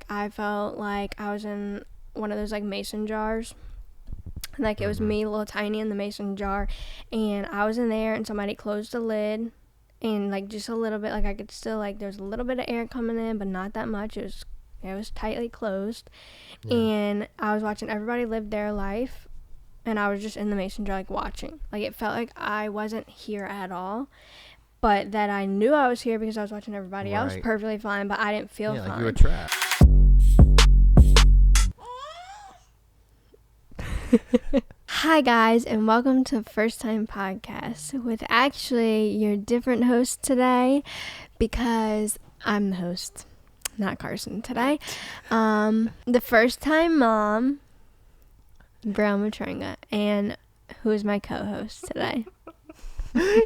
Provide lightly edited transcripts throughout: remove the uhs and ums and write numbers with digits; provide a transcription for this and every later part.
I felt like I was in one of those like mason jars. Like it was me, a little tiny in the mason jar, and I was in there, and somebody closed the lid, and like just a little bit, like I could still like there's a little bit of air coming in, but not that much. It was tightly closed, and I was watching everybody live their life, and I was just in the mason jar like watching. Like it felt like I wasn't here at all, but that I knew I was here because I was watching everybody else perfectly fine, but I didn't feel fine. Like you were trapped. Hi guys, and welcome to First Time Podcast with actually your different host today, because I'm the host, not Carson today. The first time mom, Brielle Matranga, and who is my co-host today?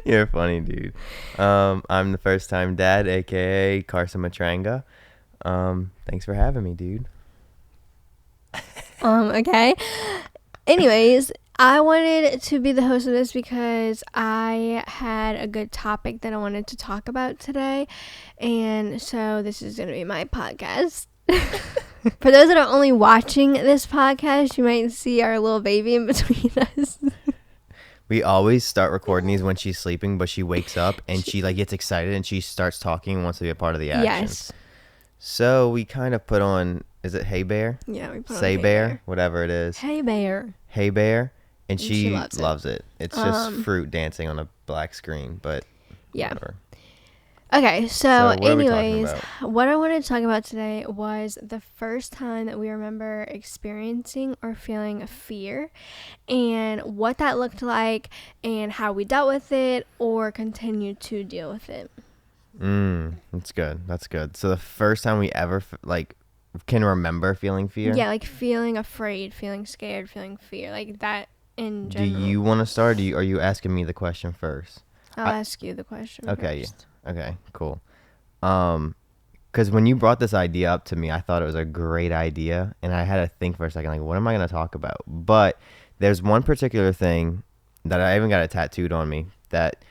You're funny, dude. I'm the first time dad, aka Carson Matranga. Thanks for having me, dude. Okay. Anyways, I wanted to be the host of this because I had a good topic that I wanted to talk about today, and so this is going to be my podcast. For those that are only watching this podcast, you might see our little baby in between us. We always start recording these when she's sleeping, but she wakes up and she like gets excited and she starts talking and wants to be a part of the action. Yes. So we kind of put on, is it Hey Bear? Yeah, we put Say on Hey Bear, whatever it is. Hey Bear. Hey Bear, and she loves it. It's just fruit dancing on a black screen, but yeah. Whatever. Okay, so anyways, what I wanted to talk about today was the first time that we remember experiencing or feeling fear, and what that looked like, and how we dealt with it or continued to deal with it. That's good. So the first time we ever can remember feeling fear? Yeah, like feeling afraid, feeling scared, feeling fear, like that in general. Do you want to start? Are you asking me the question first? I'll ask you the question first. Yeah. Okay, cool. Because when you brought this idea up to me, I thought it was a great idea, and I had to think for a second, like, what am I going to talk about? But there's one particular thing that I even got it tattooed on me that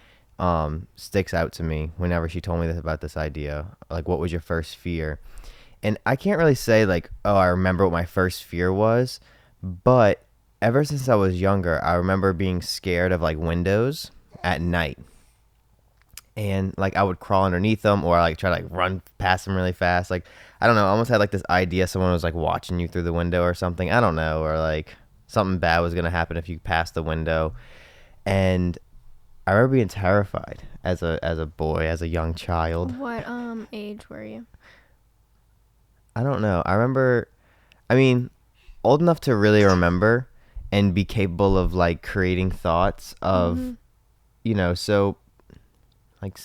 sticks out to me whenever she told me about this idea. Like, what was your first fear? And I can't really say, like, oh, I remember what my first fear was, but ever since I was younger, I remember being scared of, like, windows at night. And, like, I would crawl underneath them or, like, try to, like, run past them really fast. Like, I don't know. I almost had, like, this idea someone was, like, watching you through the window or something. I don't know. Or, like, something bad was going to happen if you passed the window. And I remember being terrified as a boy, as a young child. What age were you? I don't know. Old enough to really remember and be capable of, like, creating thoughts of, so, like,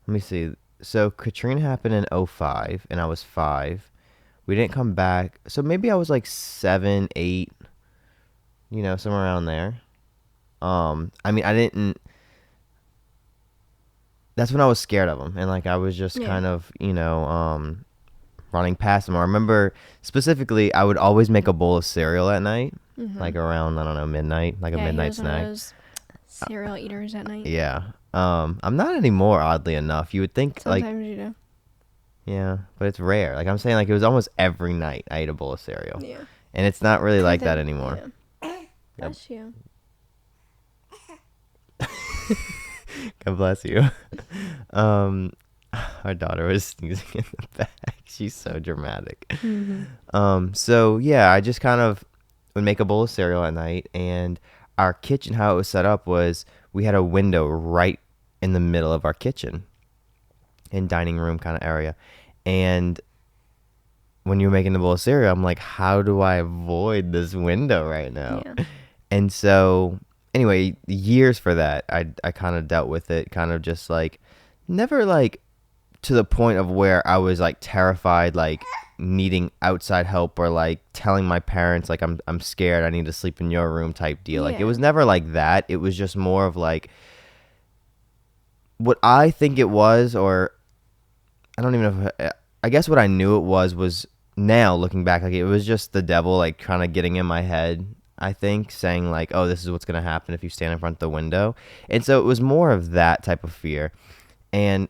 let me see. So Katrina happened in 2005, and I was 5. We didn't come back. So maybe I was, like, 7, 8, somewhere around there. That's when I was scared of them, and, like, I was just kind of, running past them. I remember specifically I would always make a bowl of cereal at night, like around, I don't know, midnight, like a midnight snack. One of those cereal eaters at night. Yeah. I'm not anymore, oddly enough. You would think, sometimes you do. Yeah, but it's rare. Like, I'm saying, like, it was almost every night I ate a bowl of cereal. Yeah. And it's not really like that anymore. Yeah. Bless you. God bless you. Our daughter was sneezing in the back. She's so dramatic. So yeah, I just kind of would make a bowl of cereal at night, and our kitchen, how it was set up was we had a window right in the middle of our kitchen and dining room kind of area. And when you're making the bowl of cereal, I'm like, how do I avoid this window right now? Yeah. And so anyway, years for that, I kind of dealt with it, kind of just like, never like to the point of where I was like terrified, like needing outside help or like telling my parents like I'm scared, I need to sleep in your room type deal. Like, it was never like that. It was just more of like what I think it was, or I don't even know if I guess what I knew it was now looking back, like it was just the devil like kind of getting in my head, I think, saying like, oh, this is what's going to happen if you stand in front of the window. And so it was more of that type of fear. And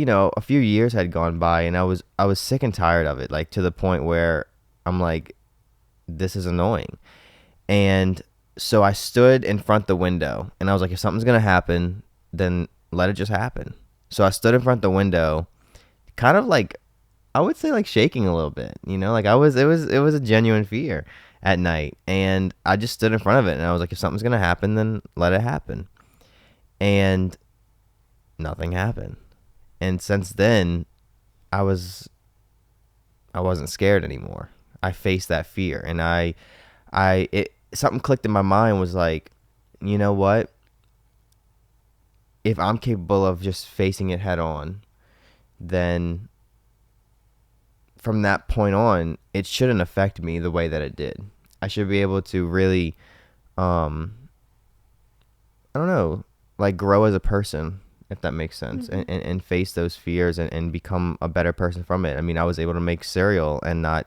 a few years had gone by, and I was sick and tired of it, like to the point where I'm like, this is annoying. And so I stood in front of the window, and I was like, if something's gonna happen, then let it just happen. So I stood in front of the window, kind of like, I would say like shaking a little bit, like it was a genuine fear at night. And I just stood in front of it, and I was like, if something's gonna happen, then let it happen. And nothing happened. And since then, I wasn't scared anymore. I faced that fear, and something clicked in my mind, was like, you know what? If I'm capable of just facing it head on, then from that point on, it shouldn't affect me the way that it did. I should be able to really, I don't know, like grow as a person, if that makes sense, and face those fears, and become a better person from it. I mean, I was able to make cereal and not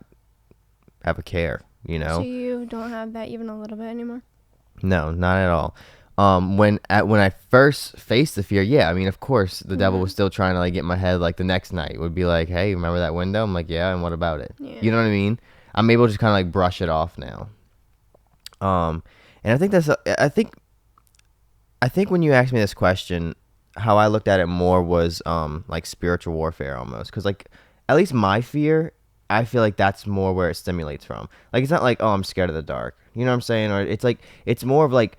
have a care, So you don't have that even a little bit anymore? No, not at all. When I first faced the fear, yeah, I mean, of course, the devil was still trying to like get in my head. Like the next night would be like, hey, remember that window? I'm like, yeah, and what about it? Yeah. You know what I mean? I'm able to just kind of like brush it off now. And I think I think when you asked me this question, how I looked at it more was like spiritual warfare almost, because like at least my fear, I feel like that's more where it stimulates from. Like it's not like, oh, I'm scared of the dark, you know what I'm saying? Or it's like, it's more of like,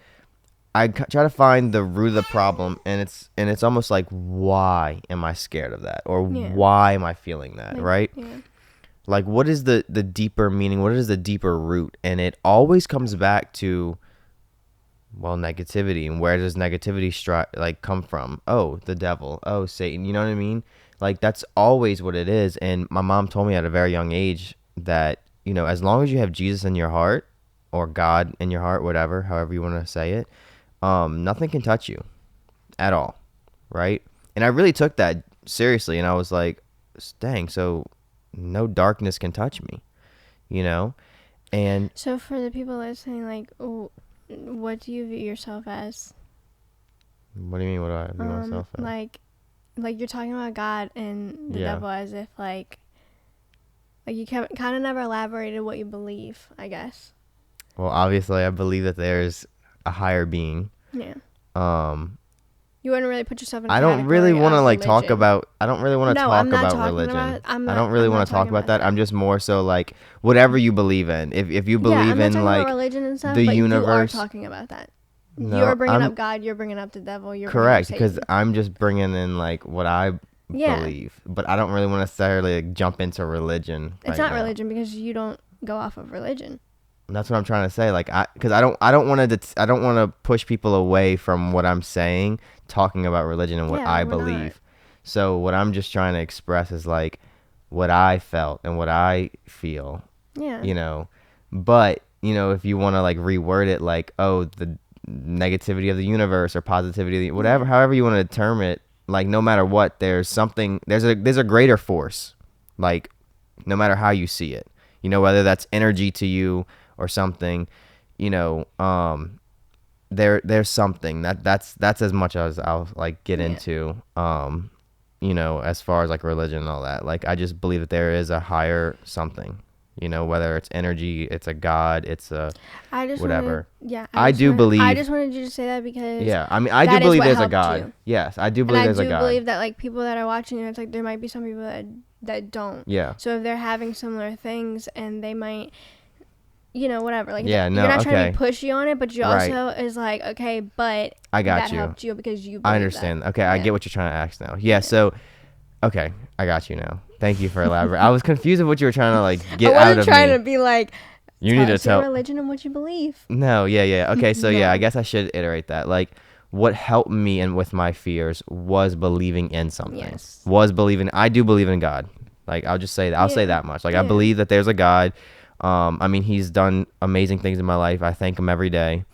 try to find the root of the problem, and it's almost like, why am I scared of that, or why am I feeling that, right? Yeah. Like, what is the deeper meaning? What is the deeper root? And it always comes back to, well, negativity. And where does negativity come from? Oh, the devil. Oh, Satan. You know what I mean? Like, that's always what it is. And my mom told me at a very young age that, as long as you have Jesus in your heart, or God in your heart, whatever, however you want to say it, nothing can touch you at all, right? And I really took that seriously, and I was like, dang, so no darkness can touch me, And so for the people listening, like, what do you view yourself as? What do you mean, what do I view myself as? Like you're talking about God and the devil as if like you kind of never elaborated what you believe, I guess. Well, obviously I believe that there's a higher being. Yeah. You wouldn't really put yourself in a I don't really want to like talk about. I don't really want to talk about religion. I don't really want to talk about that. I'm just more so like whatever you believe in. If you believe in like religion and stuff, the but universe, you are talking about that. No, you're bringing up God. You're bringing up the devil. You're correct, because I'm just bringing in like what I believe, but I don't really want to necessarily like, jump into religion. It's not religion because you don't go off of religion. And that's what I'm trying to say. Like, because I don't want to push people away from what I'm saying, talking about religion and what I believe. Not. So what I'm just trying to express is like what I felt and what I feel. Yeah. But if you want to like reword it, like, oh, the negativity of the universe or positivity, whatever, however you want to term it, like no matter what, there's a greater force. Like, no matter how you see it, whether that's energy to you or something, there's something that's as much as I'll like get into, as far as like religion and all that. Like, I just believe that there is a higher something, whether it's energy, it's a God, it's a whatever. I just wanted you to say that because I mean, I do believe there's a God. You. Yes, I do believe there's a God. I do believe that like people that are watching it, it's like there might be some people that don't. Yeah. So if they're having similar things and they might, whatever. Like, you're not trying to be pushy on it, but you also is like, okay, but I got that you. helped you because you. I understand. That. Okay, I get what you're trying to ask now. Yeah. So, okay, I got you now. Thank you for elaborating. I was confused of what you were trying to like get out of me. I wasn't trying to be like. You need to tell religion and what you believe. No, yeah. Okay, so I guess I should iterate that. Like, what helped me and with my fears was believing in something. Yes. I do believe in God. Like, I'll just say that. I'll say that much. Like, I believe that there's a God. I mean, he's done amazing things in my life. I thank him every day.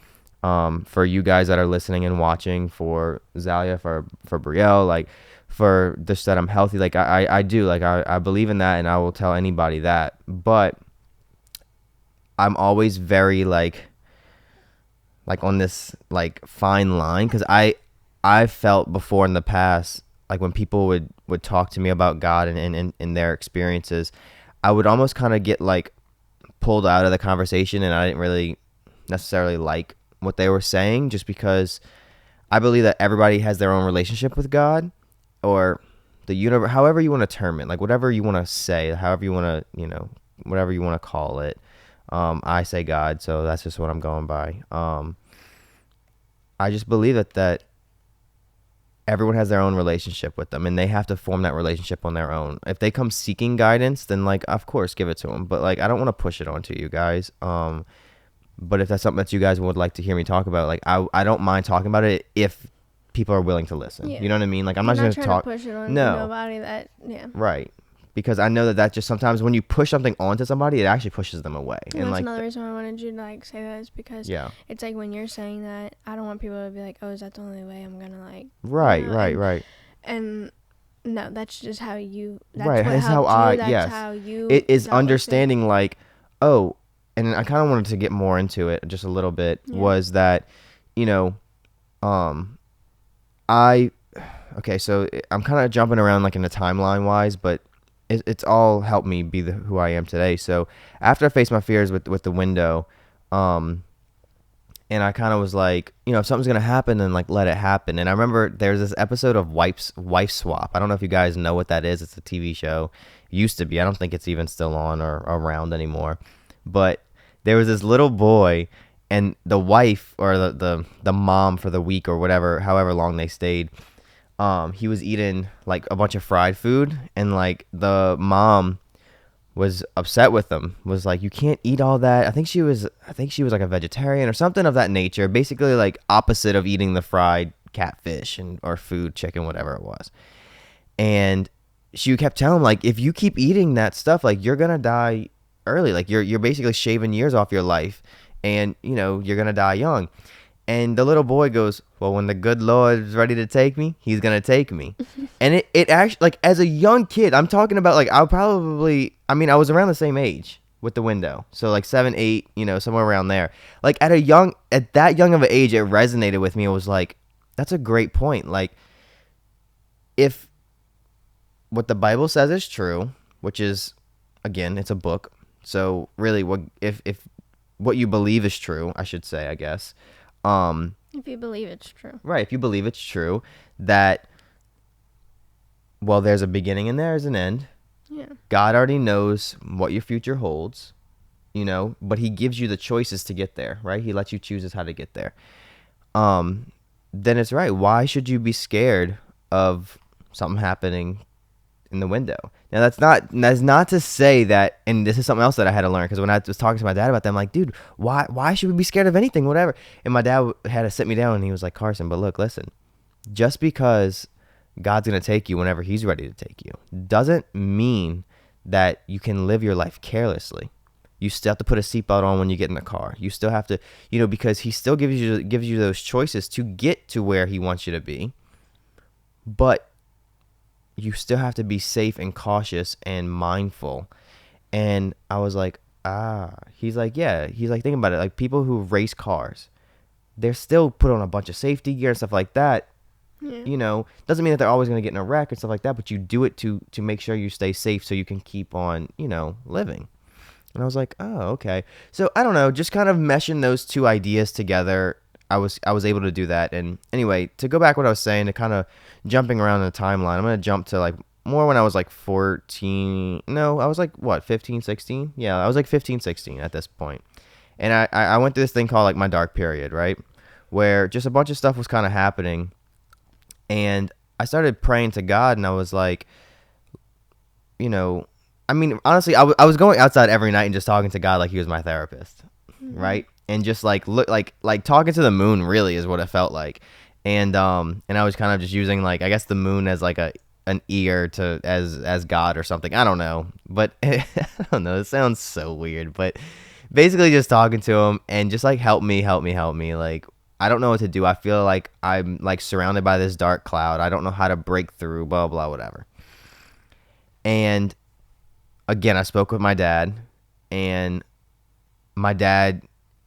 For you guys that are listening and watching, for Zalia, for Brielle, like, for just that I'm healthy. Like, I do. Like, I believe in that, and I will tell anybody that. But I'm always very, like on this, like, fine line. Because I felt before in the past, like when people would talk to me about God and their experiences, I would almost kind of get like pulled out of the conversation, and I didn't really necessarily like what they were saying, just because I believe that everybody has their own relationship with God, or the universe, however you want to term it, like whatever you want to say, however you want to, whatever you want to call it. I say God, so that's just what I'm going by. I just believe that everyone has their own relationship with them, and they have to form that relationship on their own. If they come seeking guidance, then like, of course, give it to them. But like, I don't want to push it onto you guys. But if that's something that you guys would like to hear me talk about, like, I don't mind talking about it if people are willing to listen. Yeah. You know what I mean? Like, I'm You're not not just going to trying talk. to push it on No. nobody that, yeah. Right. Because I know that just sometimes when you push something onto somebody, it actually pushes them away. And that's like, another reason why I wanted you to like say that, is because yeah. it's like when you're saying that, I don't want people to be like, oh, is that the only way I'm gonna like, Right, you know, right. And no, that's just how you. That's right. what That's how helped you. That's yes. how you. It is dealt with understanding like, oh, and I kind of wanted to get more into it just a little bit. Yeah. Was that, okay, so I'm kind of jumping around like in the timeline wise, but it's all helped me be who I am today. So after I faced my fears with the window, and I kind of was like, if something's gonna happen, then like let it happen. And I remember there's this episode of Wife Swap. I don't know if you guys know what that is. It's a TV show. Used to be. I don't think it's even still on or around anymore. But there was this little boy, and the wife or the mom for the week or whatever, however long they stayed. He was eating like a bunch of fried food, and like the mom was upset with him, was like, you can't eat all that. I think she was like a vegetarian or something of that nature, basically like opposite of eating the fried catfish or food, chicken, whatever it was. And she kept telling him, like, if you keep eating that stuff, like, you're gonna die early, like you're basically shaving years off your life, and you're gonna die young. And the little boy goes, well, when the good Lord is ready to take me, he's going to take me. And it actually, like, as a young kid, I'm talking about, like, I was around the same age with the window. So, like, 7, 8, somewhere around there. Like, at that young of an age, it resonated with me. It was like, that's a great point. Like, if what the Bible says is true, which is, again, it's a book. So, really, if what you believe is true, I should say, I guess. If you believe it's true. Right, if you believe it's true, that, well, there's a beginning and there's an end. Yeah. God already knows what your future holds, but he gives you the choices to get there, right? He lets you choose how to get there. Then it's right. Why should you be scared of something happening in the window? Now, that's not to say that, and this is something else that I had to learn, because when I was talking to my dad about that, I'm like, dude, why should we be scared of anything, whatever? And my dad had to sit me down, and he was like, Carson, but look, listen, just because God's going to take you whenever he's ready to take you doesn't mean that you can live your life carelessly. You still have to put a seatbelt on when you get in the car. You still have to, because he still gives you those choices to get to where he wants you to be, but you still have to be safe and cautious and mindful. And I was like, he's like, yeah. He's like, think about it. Like, people who race cars, they're still put on a bunch of safety gear and stuff like that. Yeah. Doesn't mean that they're always going to get in a wreck and stuff like that, but you do it to make sure you stay safe so you can keep on, living. And I was like, oh, okay. So I don't know, just kind of meshing those two ideas together. I was able to do that. And anyway, to go back what I was saying, to kind of jumping around in the timeline, I'm going to jump to like more when I was like 14. No, I was like, what, 15, 16? Yeah, I was like 15, 16 at this point. And I went through this thing called like my dark period, right? Where just a bunch of stuff was kind of happening. And I started praying to God, and I was like, honestly, I was going outside every night and just talking to God like he was my therapist, right? And just like look like talking to the moon really is what it felt like. And I was kind of just using, like, I guess the moon as like an ear to as God or something. I don't know, but I don't know. It sounds so weird, but basically just talking to him and just like help me. Like, I don't know what to do. I feel like I'm like surrounded by this dark cloud. I don't know how to break through. Blah blah whatever. And again, I spoke with my dad, and my dad,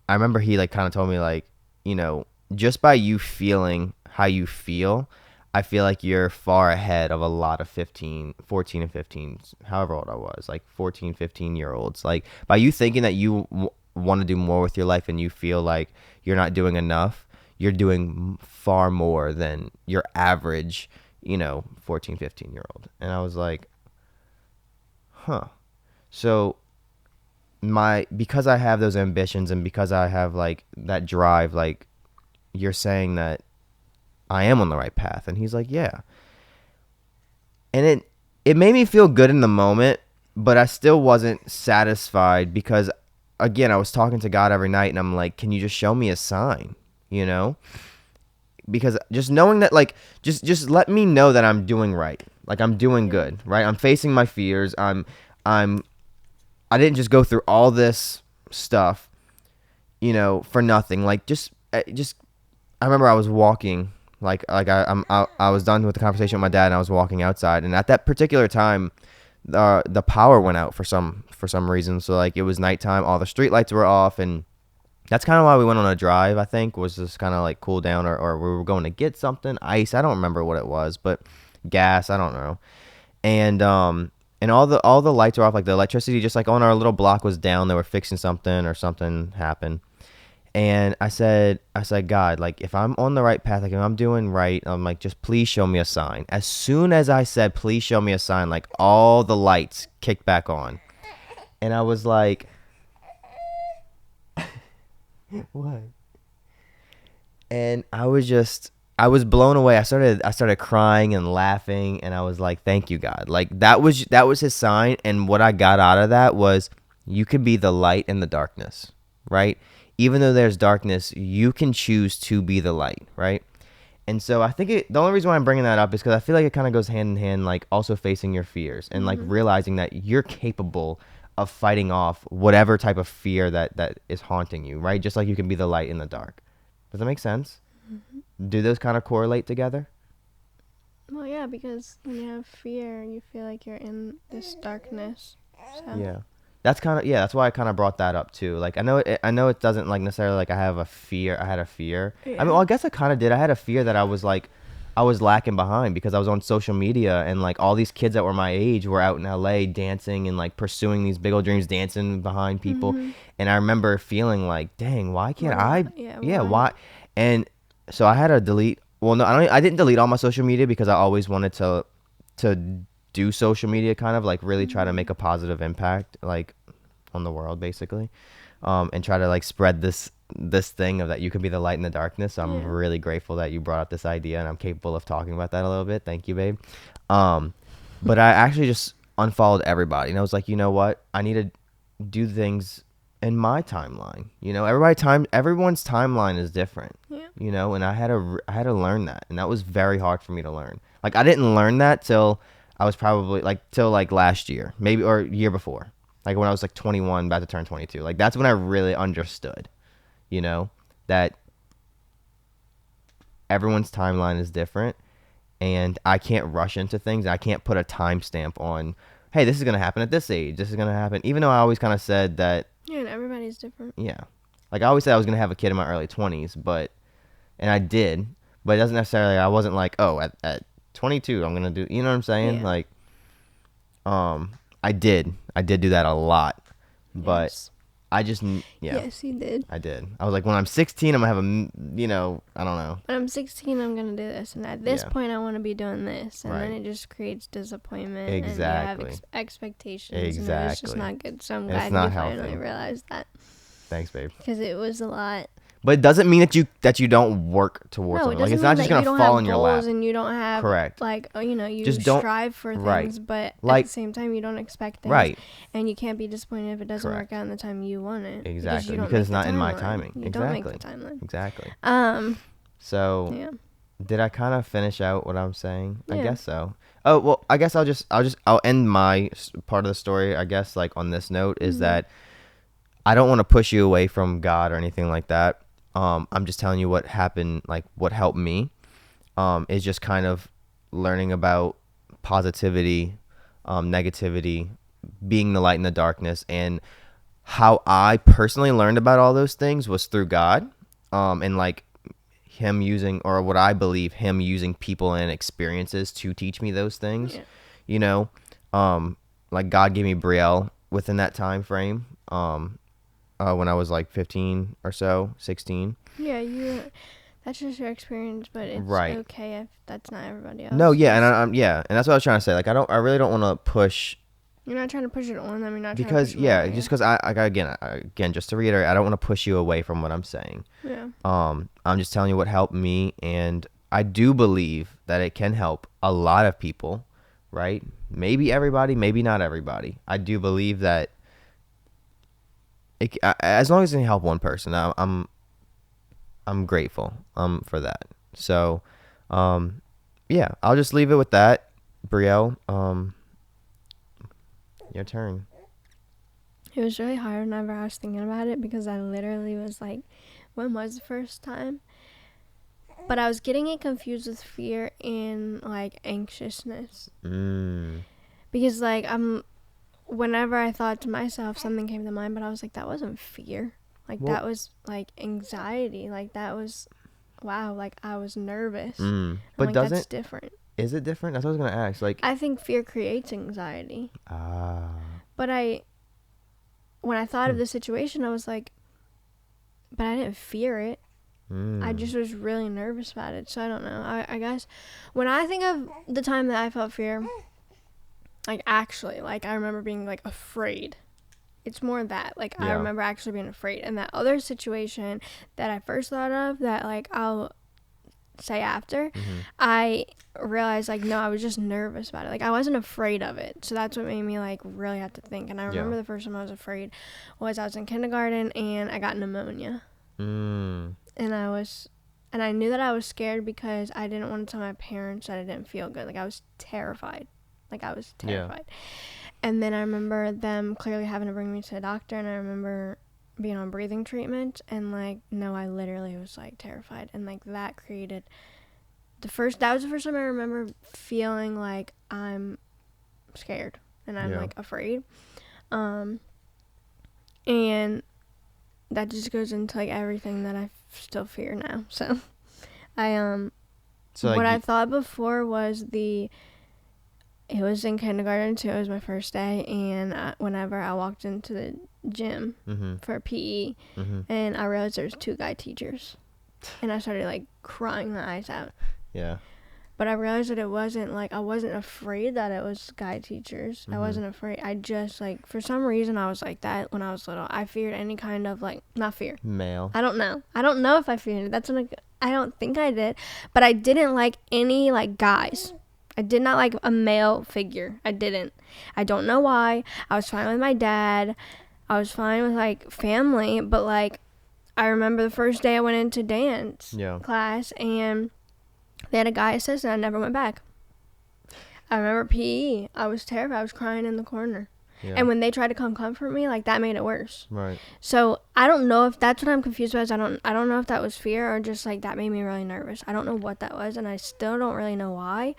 I remember he like kind of told me, like, just by you feeling how you feel, I feel like you're far ahead of a lot of 14 and 15, however old I was, like 14, 15-year-olds. Like, by you thinking that you want to do more with your life and you feel like you're not doing enough, you're doing far more than your average, 14, 15-year-old. And I was like, huh. So because I have those ambitions and because I have like that drive, like, you're saying that I am on the right path. And he's like, yeah. And it made me feel good in the moment, but I still wasn't satisfied because, again, I was talking to God every night and I'm like, can you just show me a sign, Because just knowing that, like, just let me know that I'm doing right. Like, I'm doing good, right? I'm facing my fears. I didn't just go through all this stuff, for nothing. Like, I remember I was walking. I was done with the conversation with my dad and I was walking outside, and at that particular time the power went out for some reason. So like it was nighttime, all the street lights were off, and that's kind of why we went on a drive, I think, was just kind of like cool down, or we were going to get something, ice, I don't remember what it was, but gas, I don't know. And all the lights were off, like the electricity just like on our little block was down. They were fixing something or something happened. And I said, God, like, if I'm on the right path, like, if I'm doing right, I'm like, just please show me a sign. As soon as I said, please show me a sign, like, all the lights kicked back on. And I was like, what? And I was blown away. I started crying and laughing, and I was like, thank you, God. Like, that was his sign. And what I got out of that was, you could be the light in the darkness, right? Even though there's darkness, you can choose to be the light, right? And so I think the only reason why I'm bringing that up is because I feel like it kind of goes hand in hand, like also facing your fears and like realizing that you're capable of fighting off whatever type of fear that is haunting you, right? Just like you can be the light in the dark. Does that make sense? Mm-hmm. Do those kind of correlate together? Well, yeah, because when you have fear, you feel like you're in this darkness. So. Yeah. That's why I kind of brought that up too. Like, I know it doesn't like necessarily like I had a fear. Yeah. I mean, well, I guess I kind of did. I had a fear that I was lacking behind because I was on social media and like all these kids that were my age were out in LA dancing and like pursuing these big old dreams, dancing behind people. Mm-hmm. And I remember feeling like, dang, why can't I? Yeah, why? And so I had to delete. Well, no, I didn't delete all my social media because I always wanted to do social media, kind of like really try to make a positive impact like on the world basically, and try to like spread this thing of that you can be the light in the darkness. So I'm really grateful that you brought up this idea and I'm capable of talking about that a little bit. Thank you, babe. But I actually just unfollowed everybody and I was like, you know what, I need to do things in my timeline. Everyone's timeline is different. And I had to learn that, and that was very hard for me to learn. Like, I didn't learn that till I was probably till last year, maybe, or year before, like when I was like 21, about to turn 22. Like, that's when I really understood, that everyone's timeline is different, and I can't rush into things. I can't put a timestamp on, hey, this is gonna happen at this age. This is gonna happen, even though I always kind of said that. Yeah, and everybody's different. Yeah, like I always said I was gonna have a kid in my early 20s, and I did, but it doesn't necessarily. I wasn't like, oh, at 22 I'm gonna do, you know what I'm saying? Yeah. Like, I did do that a lot, but yes. I just, yes, you did. I did. I was like, when I'm 16 I'm gonna have I don't know, when I'm 16 I'm gonna do this, and at this point I want to be doing this, and then it just creates disappointment. Exactly. And you have expectations. Exactly. And it's just not good. So I'm glad you finally realized that. Thanks, babe. Because it was a lot. But it doesn't mean that you don't work towards something. Like, it's not just gonna fall in your lap. And you don't have, correct. Like, you just strive for things, but at the same time you don't expect things. Right. And you can't be disappointed if it doesn't work out in the time you want it. Exactly. Because it's not in my timing. You don't make the timeline. Exactly. So. Yeah. Did I kind of finish out what I'm saying? Yeah. I guess so. Oh well, I guess I'll end my part of the story. I guess like on this note is that I don't want to push you away from God or anything like that. I'm just telling you what happened, like what helped me, is just kind of learning about positivity, negativity, being the light in the darkness, and how I personally learned about all those things was through God, and like him using, or what I believe him using people and experiences to teach me those things. Yeah. You know, like God gave me Brielle within that time frame. When I was like 15 or so, 16. Yeah, that's just your experience, but it's Right. okay if that's not everybody else. No, yeah, and I'm yeah, and that's what I was trying to say. Like, I really don't want to push. You're not trying to push it on them. You're not Because trying to push it on just because I again, just to reiterate, I don't want to push you away from what I'm saying. Yeah. I'm just telling you what helped me, and I do believe that it can help a lot of people, right? Maybe everybody, maybe not everybody. I do believe that as long as it can help one person, I'm grateful for that. So, yeah, I'll just leave it with that. Brielle, your turn. It was really hard whenever I was thinking about it because I literally was like, when was the first time? But I was getting it confused with fear and like anxiousness. Because like whenever I thought to myself, something came to mind, but I was like, that wasn't fear. Like that was like anxiety. Like that was, wow, like I was nervous. But like, doesn't, that's different. Is it different? That's what I was gonna ask. Like, I think fear creates anxiety. But when I thought of the situation, I was like, but I didn't fear it. I just was really nervous about it. So I don't know. I guess when I think of the time that I felt fear, like actually, like I remember being like afraid. It's more that, like, I remember actually being afraid. And that other situation that I first thought of that, like, I'll say after, I realized, like, no, I was just nervous about it. Like, I wasn't afraid of it. So that's what made me, like, really have to think. And I remember the first time I was afraid was I was in kindergarten and I got pneumonia. And I knew that I was scared because I didn't want to tell my parents that I didn't feel good. Like, I was terrified. And then I remember them clearly having to bring me to the doctor, and I remember being on breathing treatment, and, like, no, I literally was, like, terrified. And, like, that created that was the first time I remember feeling like I'm scared and I'm, like, afraid. And that just goes into, like, everything that I still fear now. So, what I thought before was it was in kindergarten too. It was my first day, and whenever I walked into the gym for PE, and I realized there was 2 guy teachers, and I started like crying my eyes out. Yeah. But I realized that it wasn't like I wasn't afraid that it was guy teachers. I wasn't afraid. I just like for some reason I was like that when I was little. I feared any kind of like not fear. Male. I don't know. I don't know if I feared it. That's when I don't think I did, but I didn't like any like guys. I did not like a male figure. I didn't. I don't know why. I was fine with my dad. I was fine with, like, family. But, like, I remember the first day I went into dance class, and they had a guy assistant. I never went back. I remember PE. I was terrified. I was crying in the corner. Yeah. And when they tried to come comfort me, like, that made it worse. Right. So, I don't know if that's what I'm confused about. I don't know if that was fear or just, like, that made me really nervous. I don't know what that was, and I still don't really know why.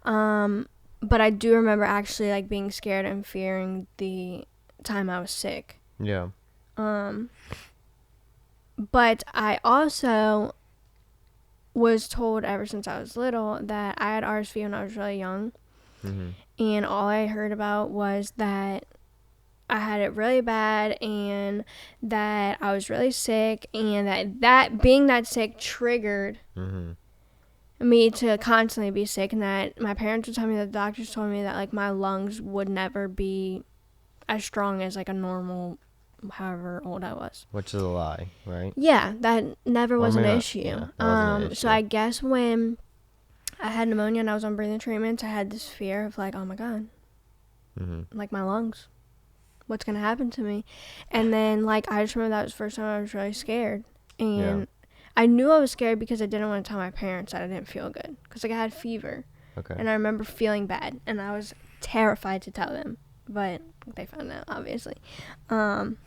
But I do remember actually like being scared and fearing the time I was sick. Yeah. But I also was told ever since I was little that I had RSV when I was really young. And all I heard about was that I had it really bad and that I was really sick and that being that sick triggered me to constantly be sick, and that my parents would tell me, that the doctors told me that like my lungs would never be as strong as like a normal however old I was. Which is a lie, right? Yeah, that never was an issue. Yeah, wasn't an issue. So I guess when I had pneumonia and I was on breathing treatment, I had this fear of like, oh my God, like my lungs, what's going to happen to me? And then like, I just remember that was the first time I was really scared. And I knew I was scared because I didn't want to tell my parents that I didn't feel good. Because like I had fever. Okay. And I remember feeling bad. And I was terrified to tell them. But they found out, obviously. And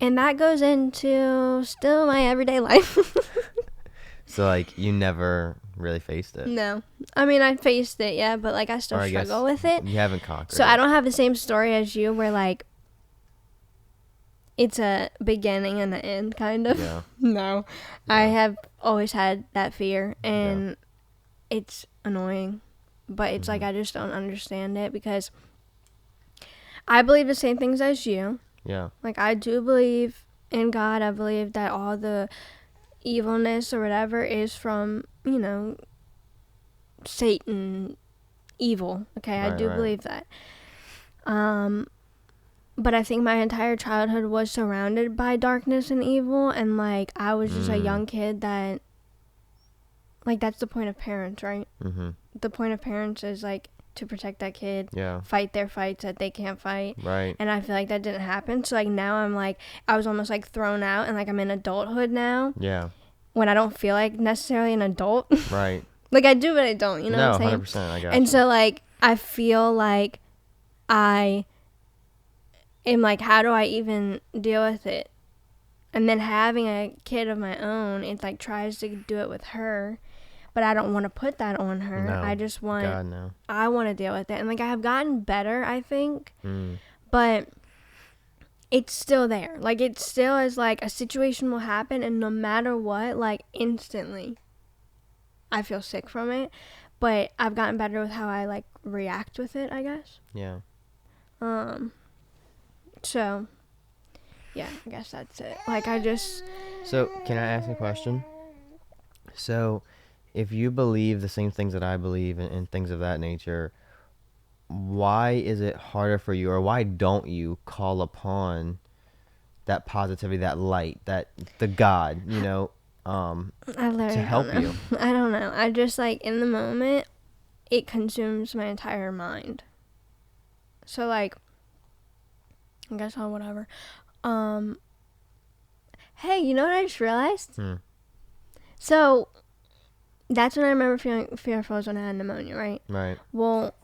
that goes into still my everyday life. So like you never really faced it? No. I mean, I faced it, yeah. But like I still struggle with it. You haven't conquered So it. I don't have the same story as you where like it's a beginning and an end, kind of. Yeah. No, Yeah. I have always had that fear, and it's annoying, but it's like I just don't understand it because I believe the same things as you. Yeah. Like, I do believe in God. I believe that all the evilness or whatever is from, Satan, evil. Okay, I do believe that. But I think my entire childhood was surrounded by darkness and evil, and like I was just a young kid that, like, that's the point of parents, right? Mm-hmm. The point of parents is like to protect that kid, Yeah. fight their fights that they can't fight. Right. And I feel like that didn't happen. So like now I'm like, I was almost like thrown out, and like I'm in adulthood now. Yeah. When I don't feel like necessarily an adult. Right. Like I do, but I don't. You know what I'm saying? 100%. I got And you. so like I feel like I am like, how do I even deal with it? And then having a kid of my own, it like tries to do it with her, but I don't want to put that on her. No. I just want, God, no. I want to deal with it. And like I have gotten better, I think, Mm. but it's still there. Like it still is like a situation will happen, and no matter what, like instantly I feel sick from it. But I've gotten better with how I like react with it, I guess. Yeah. So yeah, I guess that's it. Like So, can I ask a question? So, if you believe the same things that I believe and things of that nature, why is it harder for you, or why don't you call upon that positivity, that light, that the God, I literally to help don't know. you? I don't know. I just like in the moment, it consumes my entire mind. So like, I guess I'll whatever. Hey, you know what I just realized? So that's when I remember feeling fearful, is when I had pneumonia, right? Right. Well,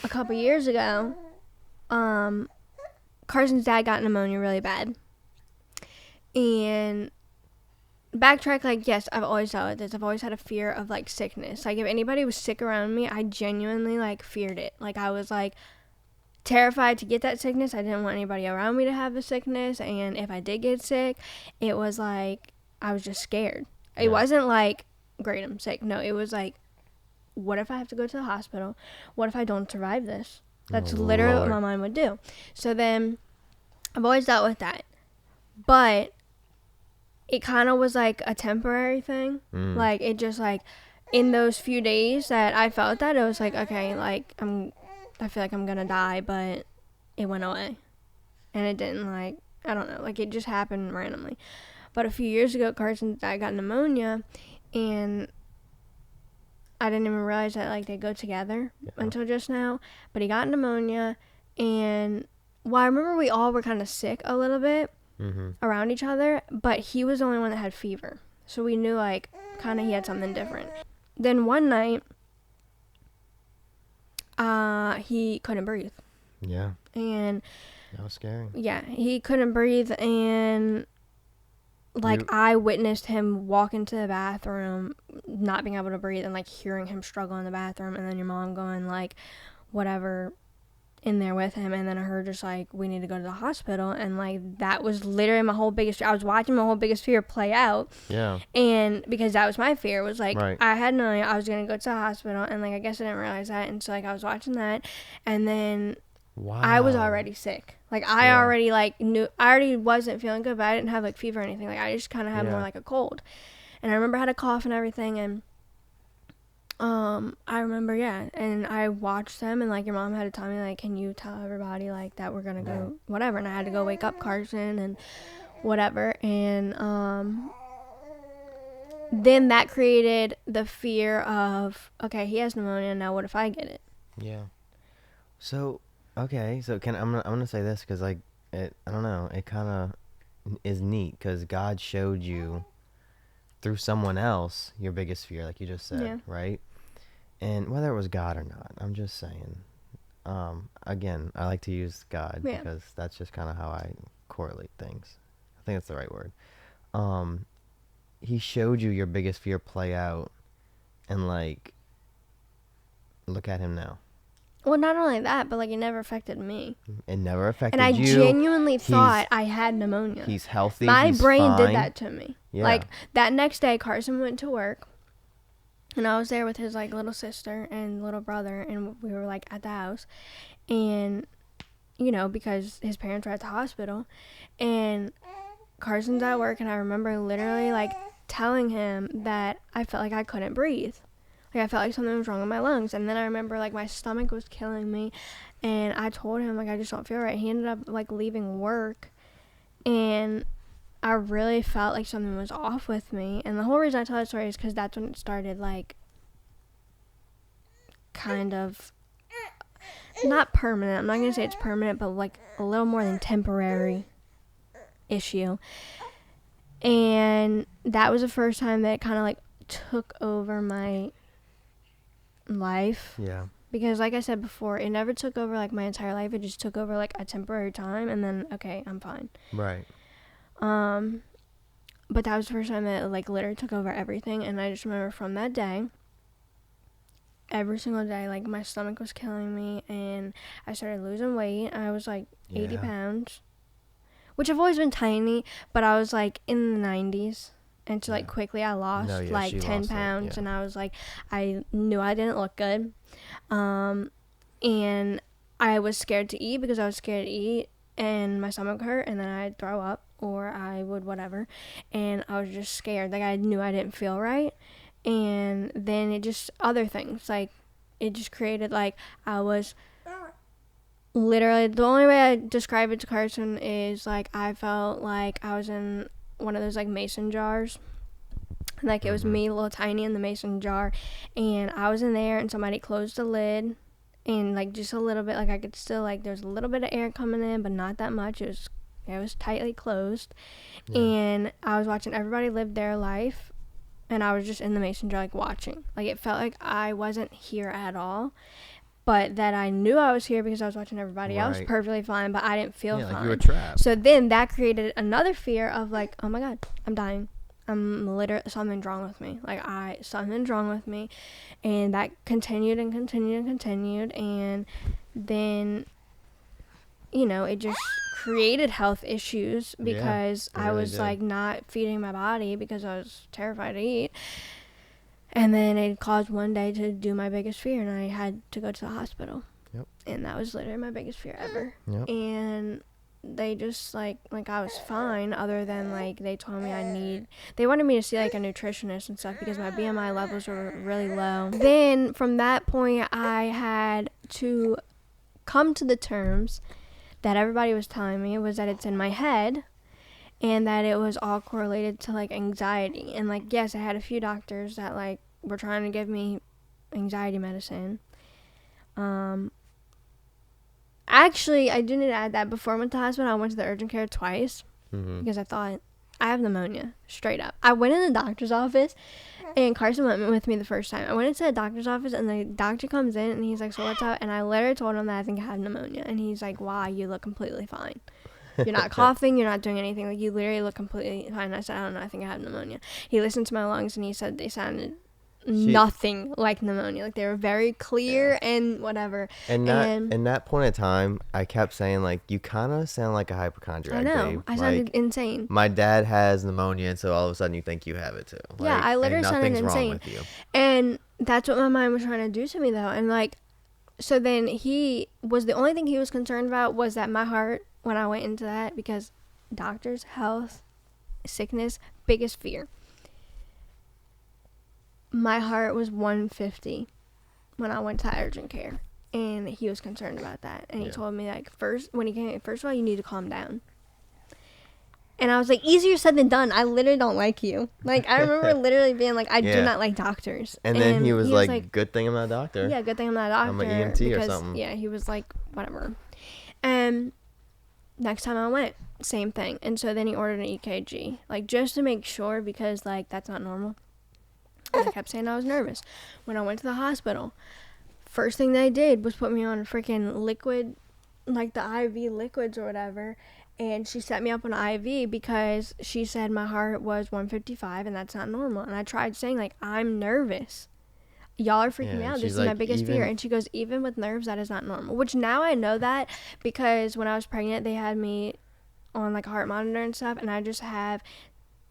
a couple years ago, Carson's dad got pneumonia really bad. And backtrack, like, yes, I've always dealt with this. I've always had a fear of, like, sickness. Like, if anybody was sick around me, I genuinely, like, feared it. Like, I was, like, terrified to get that sickness. I didn't want anybody around me to have the sickness. And if I did get sick, it was, like, I was just scared. It wasn't, like, great, I'm sick. No, it was, like, what if I have to go to the hospital? What if I don't survive this? That's literally what my mind would do. So then I've always dealt with that. But it kind of was like a temporary thing. Like it just like in those few days that I felt that, it was like, okay, like I feel like I'm gonna die, but it went away. And it didn't, like, I don't know, like it just happened randomly. But a few years ago, Carson's dad got pneumonia, and I didn't even realize that like they go together until just now. But he got pneumonia, and I remember we all were kind of sick a little bit around each other, but he was the only one that had fever. So we knew like kind of he had something different. Then one night, he couldn't breathe. Yeah. And That was scary. yeah, he couldn't breathe, and like I witnessed him walk into the bathroom not being able to breathe, and like hearing him struggle in the bathroom, and then your mom going like whatever in there with him, and then her just like, we need to go to the hospital. And like that was literally my whole biggest fear. I was watching my whole biggest fear play out. Yeah. And because that was my fear, was like Right. I had no idea I was gonna go to the hospital, and like I guess I didn't realize that. And so like I was watching that, and then I was already sick. Like I already like knew, I already wasn't feeling good, but I didn't have like fever or anything. Like I just kind of had more like a cold. And I remember I had a cough and everything, and I remember, and I watched them, and like your mom had to tell me like, can you tell everybody like that we're gonna go whatever. And I had to go wake up Carson and whatever. And then that created the fear of, okay, he has pneumonia, now what if I get it? Yeah. So okay, so I'm gonna say this because like I don't know, it kind of is neat because God showed you through someone else your biggest fear, like you just said, right? And whether it was God or not, I'm just saying. Again, I like to use God because that's just kind of how I correlate things. I think that's the right word. He showed you your biggest fear play out, and like, look at him now. Well, not only that, but like it never affected me. It never affected And I you. genuinely thought I had pneumonia. He's healthy. My he's brain fine. did that to me. Yeah. Like that next day, Carson went to work, and I was there with his like little sister and little brother, and we were like at the house, and you know, because his parents were at the hospital, and Carson's at work, and I remember literally like telling him that I felt like I couldn't breathe. Like I felt like something was wrong with my lungs. And then I remember like my stomach was killing me, and I told him like I just don't feel right. He ended up like leaving work, and I really felt like something was off with me. And the whole reason I tell that story is because that's when it started, like, kind of not permanent. I'm not going to say it's permanent, but like a little more than temporary issue. And that was the first time that it kind of like took over my life. Yeah. Because like I said before, it never took over like my entire life. It just took over like a temporary time, and then okay, I'm fine. Right. But that was the first time that it like literally took over everything. And I just remember from that day, every single day, like my stomach was killing me, and I started losing weight. I was like 80 pounds, which I've always been tiny, but I was like in the 90s. And so like quickly I lost like 10 pounds, and I was like, I knew I didn't look good. And I was scared to eat because I was scared to eat, and my stomach hurt, and then I'd throw up or I would whatever. And I was just scared. Like I knew I didn't feel right. And then it just, other things, like it just created like I was literally, the only way I describe it to Carson is like I felt like I was in one of those like mason jars. Like it was me, little tiny, in the mason jar, and I was in there, and somebody closed the lid, and like just a little bit, like I could still, like there's a little bit of air coming in, but not that much. It was tightly closed. And I was watching everybody live their life, and I was just in the mason jar like watching. Like it felt like I wasn't here at all, but that I knew I was here because I was watching everybody else perfectly fine, but I didn't feel fine. Like you were trapped. So then that created another fear of like, oh my God, I'm dying. I'm literally, something's wrong with me. Like something's wrong with me. And that continued and continued and continued. And then, you know, it just created health issues because I was like not feeding my body because I was terrified to eat. And then it caused one day to do my biggest fear, and I had to go to the hospital. Yep. And that was literally my biggest fear ever. Yep. And they just like I was fine, other than like they told me they wanted me to see like a nutritionist and stuff because my BMI levels were really low. Then from that point I had to come to the terms that everybody was telling me was that it's in my head, and that it was all correlated to like anxiety. And like, yes, I had a few doctors that like were trying to give me anxiety medicine. Actually, I didn't add that. Before I went to the hospital, I went to the urgent care twice because I thought I have pneumonia, straight up. I went in the doctor's office, and Carson went with me the first time. I went into the doctor's office, and the doctor comes in, and he's like, so what's up? And I literally told him that I think I have pneumonia. And he's like, why? You look completely fine. You're not coughing. You're not doing anything. Like, you literally look completely fine. And I said, I don't know. I think I have pneumonia. He listened to my lungs, and he said they sounded nothing like pneumonia. Like, they were very clear and whatever. And in that point in time, I kept saying, like, you kind of sound like a hypochondriac. I know. Babe. I sounded insane. My dad has pneumonia, and so all of a sudden you think you have it too. Yeah, I literally sounded insane. Wrong with you. And that's what my mind was trying to do to me, though. And, like, so then the only thing he was concerned about was that my heart, when I went into that, because doctors, health, sickness, biggest fear. My heart was 150 when I went to urgent care, and he was concerned about that. And he told me, like, first of all, you need to calm down. And I was like, easier said than done. I literally don't like you. Like, I remember literally being like, I do not like doctors. And then he was like, good thing I'm not a doctor. Yeah, good thing I'm not a doctor. I'm an EMT or something. Yeah, he was like, whatever. And next time I went, same thing. And so then he ordered an EKG, like, just to make sure, because, like, that's not normal. And I kept saying I was nervous. When I went to the hospital, first thing they did was put me on freaking liquid, like the IV liquids or whatever. And she set me up on IV because she said my heart was 155, and that's not normal. And I tried saying, like, I'm nervous. y'all are freaking me Yeah, out. This she's is my like, biggest fear. even And she goes, even with nerves, that is not normal. Which now I know that because when I was pregnant, they had me on like a heart monitor and stuff, and I just have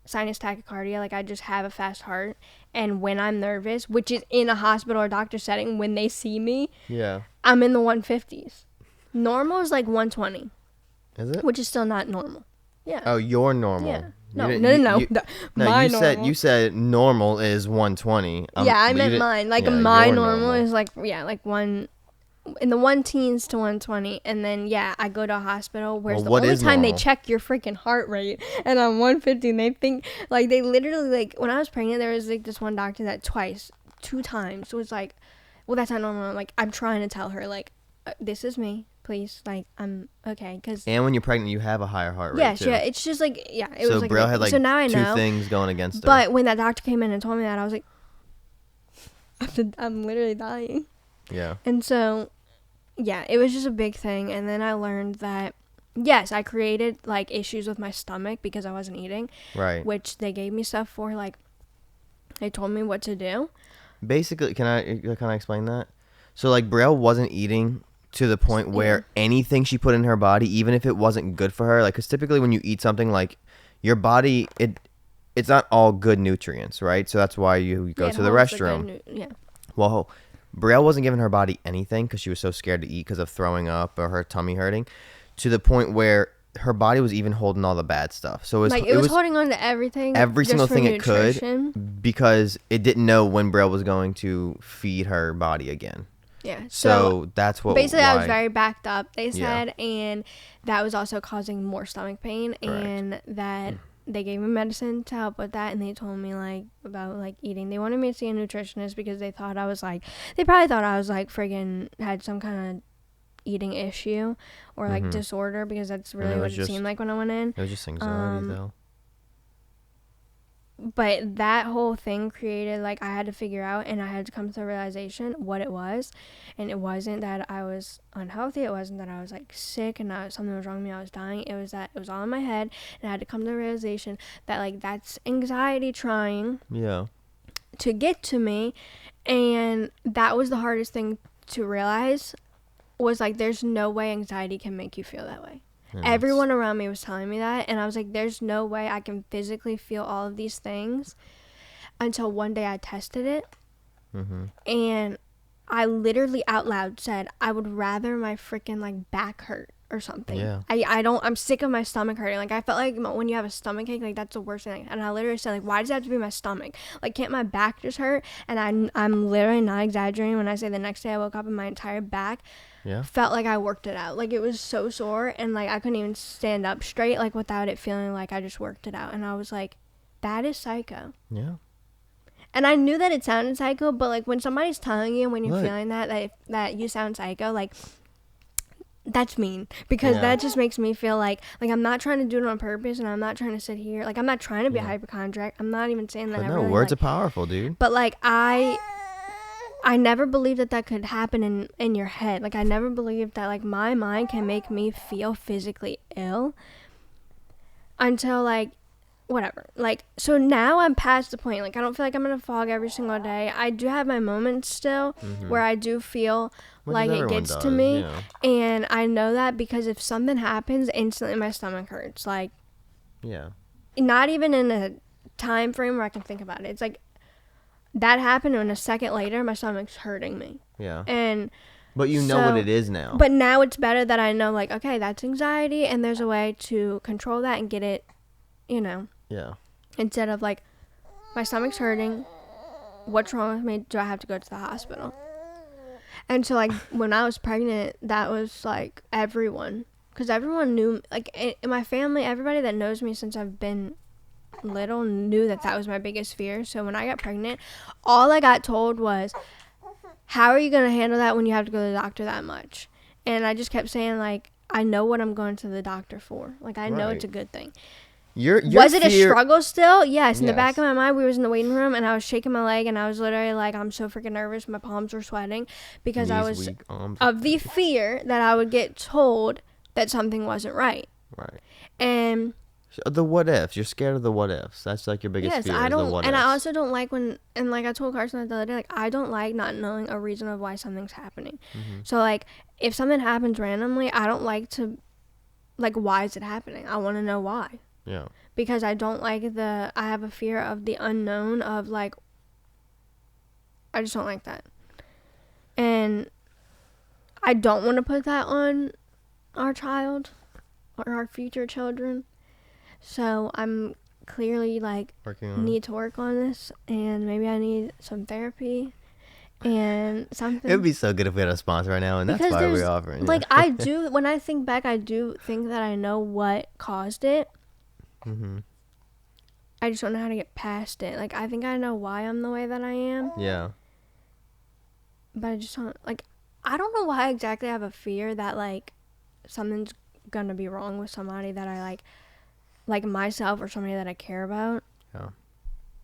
sinus tachycardia. Like I just have a fast heart, and when I'm nervous, which is in a hospital or doctor setting, when they see me, yeah. I'm in the 150s. Normal is like 120, Is it? which is still not normal. Yeah. Oh, you're normal. Yeah. No, You no, didn't- no, you- no. No, My you normal. said normal is 120. Yeah, I but you meant didn't- mine. Like yeah, my your normal is like, yeah, like one in the 1 teens to 120, and then yeah, I go to a hospital where Well, the what only is time they normal? check your freaking heart rate, and I'm 150, and they think like they literally like when I was pregnant, there was like this one doctor that two times was like, well, that's not normal. Like I'm trying to tell her like, this is me, please, like I'm okay, because And when you're pregnant, you have a higher heart rate yeah, too. yeah, it's just like yeah, it So was like Brielle had like so now I two know, things going against her. but when that doctor came in and told me that, I was like, I'm literally dying. Yeah. And so, yeah, it was just a big thing. And then I learned that, yes, I created, like, issues with my stomach because I wasn't eating. Right. Which they gave me stuff for, like, they told me what to do. Basically, can I explain that? So, like, Brielle wasn't eating to the point where anything she put in her body, even if it wasn't good for her, like, because typically when you eat something, like, your body, it's not all good nutrients, right? So that's why you go to the restroom. Yeah. Well, Brielle wasn't giving her body anything because she was so scared to eat because of throwing up or her tummy hurting, to the point where her body was even holding all the bad stuff. So It was holding on to everything. every just single for thing nutrition. it could, because it didn't know when Brielle was going to feed her body again. Yeah. So that's what. Basically, I was why- very backed up, they Yeah. said, and that was also causing more stomach pain, and that they gave me medicine to help with that, and they told me like about like eating. They wanted me to see a nutritionist because they probably thought I was like friggin' had some kind of eating issue or like disorder, because that's really what it seemed like when I went in. It was just anxiety, though. But that whole thing created, like, I had to figure out, and I had to come to the realization what it was. And it wasn't that I was unhealthy. It wasn't that I was, like, sick and something was wrong with me. I was dying. It was that it was all in my head. And I had to come to the realization that, like, that's anxiety trying to get to me. And that was the hardest thing to realize, was, like, there's no way anxiety can make you feel that way. Everyone around me was telling me that, and I was like, there's no way I can physically feel all of these things, until one day I tested it, and I literally out loud said, I would rather my freaking like back hurt or something. Yeah. I'm sick of my stomach hurting. Like, I felt like when you have a stomach ache, like, that's the worst thing. And I literally said, like, why does it have to be my stomach? Like, can't my back just hurt? And I'm literally not exaggerating when I say the next day I woke up and my entire back felt like I worked it out. Like, it was so sore, and like I couldn't even stand up straight, like, without it feeling like I just worked it out. And I was like, that is psycho. Yeah. And I knew that it sounded psycho, but like when somebody's telling you when you're feeling that you sound psycho, like, that's mean, because that just makes me feel like I'm not trying to do it on purpose, and I'm not trying to sit here, like, I'm not trying to be a hypochondriac. I'm not even saying that. But I no, really, words like, are powerful, dude. but like I never believed that could happen in your head. Like, I never believed that, like, my mind can make me feel physically ill, until, like, whatever. Like, so now I'm past the point. Like, I don't feel like I'm in a fog every single day. I do have my moments still where I do feel like it gets to me. Yeah. And I know that because if something happens, instantly my stomach hurts. Like, not even in a time frame where I can think about it. It's like, that happened, and a second later, my stomach's hurting me. Yeah. And But you know what it is now. But now it's better that I know, like, okay, that's anxiety, and there's a way to control that and get it, you know. Yeah. Instead of, like, my stomach's hurting, what's wrong with me? Do I have to go to the hospital? And so, like, when I was pregnant, that was, like, everyone. Because everyone knew, like, in my family, everybody that knows me since I've been little knew that was my biggest fear. So when I got pregnant, all I got told was, how are you going to handle that when you have to go to the doctor that much? And I just kept saying, like, I know what I'm going to the doctor for. Like, I know it's a good thing. Was it a struggle still? Yes. In the back of my mind, we was in the waiting room, and I was shaking my leg, and I was literally like, I'm so freaking nervous. My palms were sweating because I was of the fear that I would get told that something wasn't right. Right. And The what ifs. You're scared of the what ifs. That's like your biggest fear. I is the don't, what and ifs. I also don't like when, and like I told Carson the other day, like I don't like not knowing a reason of why something's happening. So like if something happens randomly, I don't like to, like, why is it happening? I want to know why. Yeah. Because I don't like I have a fear of the unknown of like, I just don't like that. And I don't want to put that on our child or our future children. So I'm clearly like need to work on this, and maybe I need some therapy and something. It would be so good if we had a sponsor right now, and that's why we're offering. Like I do, when I think back, I do think that I know what caused it. I just don't know how to get past it. Like I think I know why I'm the way that I am. Yeah. But I just don't, like, I don't know why exactly I have a fear that like something's gonna be wrong with somebody that I like myself or somebody that I care about. Yeah.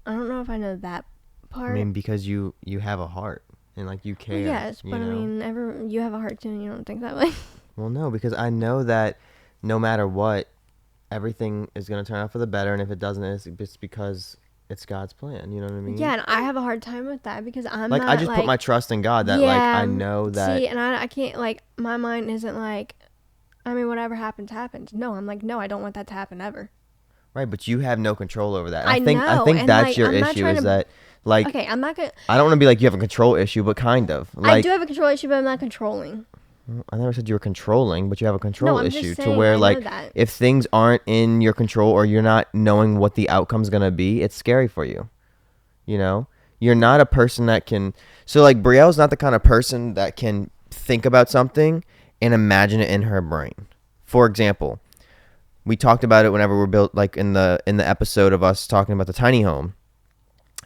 I don't know if I know that part. I mean, because you have a heart and like you care. Well, yes, but I mean, you have a heart too, and you don't think that way. Well, no, because I know that no matter what, everything is gonna turn out for the better, and if it doesn't, it's because it's God's plan. You know what I mean? Yeah, and I have a hard time with that because I'm like not, I just put my trust in God that like I know that. See, and I can't, like, my mind isn't like, I mean, whatever happens, happens. No, I'm like, no, I don't want that to happen ever. Right, but you have no control over that. I think and that's like, your I'm not issue trying is to, that like okay, I'm not gonna. I don't want to be like you have a control issue, but kind of. Like, I do have a control issue, but I'm not controlling. I never said you were controlling, but you have a control I'm issue just to saying, where I know like that. if things aren't in your control or you're not knowing what the outcome's gonna be, it's scary for you. You know, you're not a person that can. So like Brielle's not the kind of person that can think about something and imagine it in her brain. For example, we talked about it whenever we're built, like in the episode of us talking about the tiny home.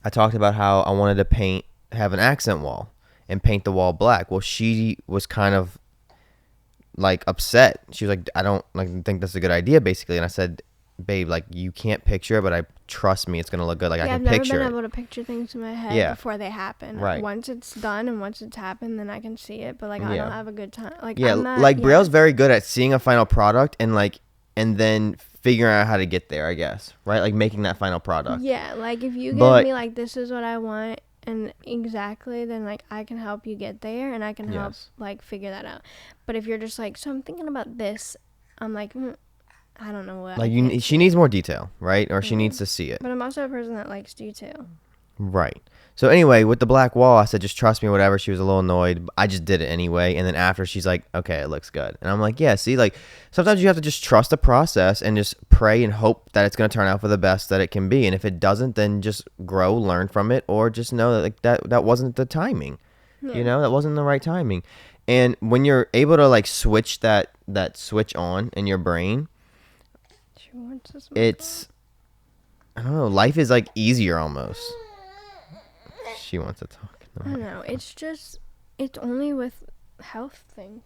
I talked about how I wanted to have an accent wall and paint the wall black. Well, she was kind of like upset. She was like, I don't like think that's a good idea, basically. And I said, babe, like you can't picture it, but trust me, it's gonna look good. Like I can picture it. I've never been able to picture things in my head before they happen. Right. Once it's done and once it's happened, then I can see it. But like I don't have a good time. Like Brielle's very good at seeing a final product and then figuring out how to get there, I guess. Right? Like making that final product. Yeah, like if you give me like this is what I want and exactly, then like I can help you get there and I can help like figure that out. But if you're just like, so I'm thinking about this, I'm like, I don't know what. Like she needs more detail, right? Or she needs to see it. But I'm also a person that likes detail. Right. So anyway, with the black wall, I said, just trust me, whatever. She was a little annoyed. I just did it anyway. And then after, she's like, okay, it looks good. And I'm like, yeah, see, like sometimes you have to just trust the process and just pray and hope that it's going to turn out for the best that it can be. And if it doesn't, then just grow, learn from it, or just know that like that wasn't the timing. Yeah. You know, that wasn't the right timing. And when you're able to like switch that switch on in your brain, it's, I don't know, life is like easier almost. She wants to talk. I don't know. It's just, it's only with health things.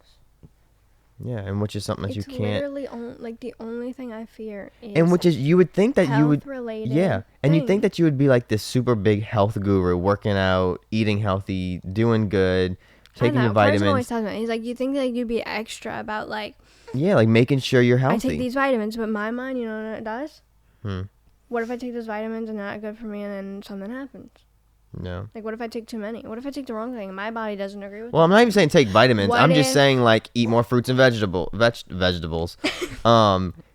Yeah, and which is something that you can't. It's literally like the only thing I fear is. And which is, you would think that you would. Related. Yeah, and you think that you would be like this super big health guru, working out, eating healthy, doing good, taking your vitamins. Carson always tells me, he's like, you think that you'd be extra about like. Yeah, like making sure you're healthy. I take these vitamins, but my mind, you know what it does? What if I take those vitamins and they're not good for me, and then something happens? No. Like, what if I take too many? What if I take the wrong thing? My body doesn't agree with Well, I'm not even saying take vitamins. I'm just saying, like, eat more fruits and vegetables.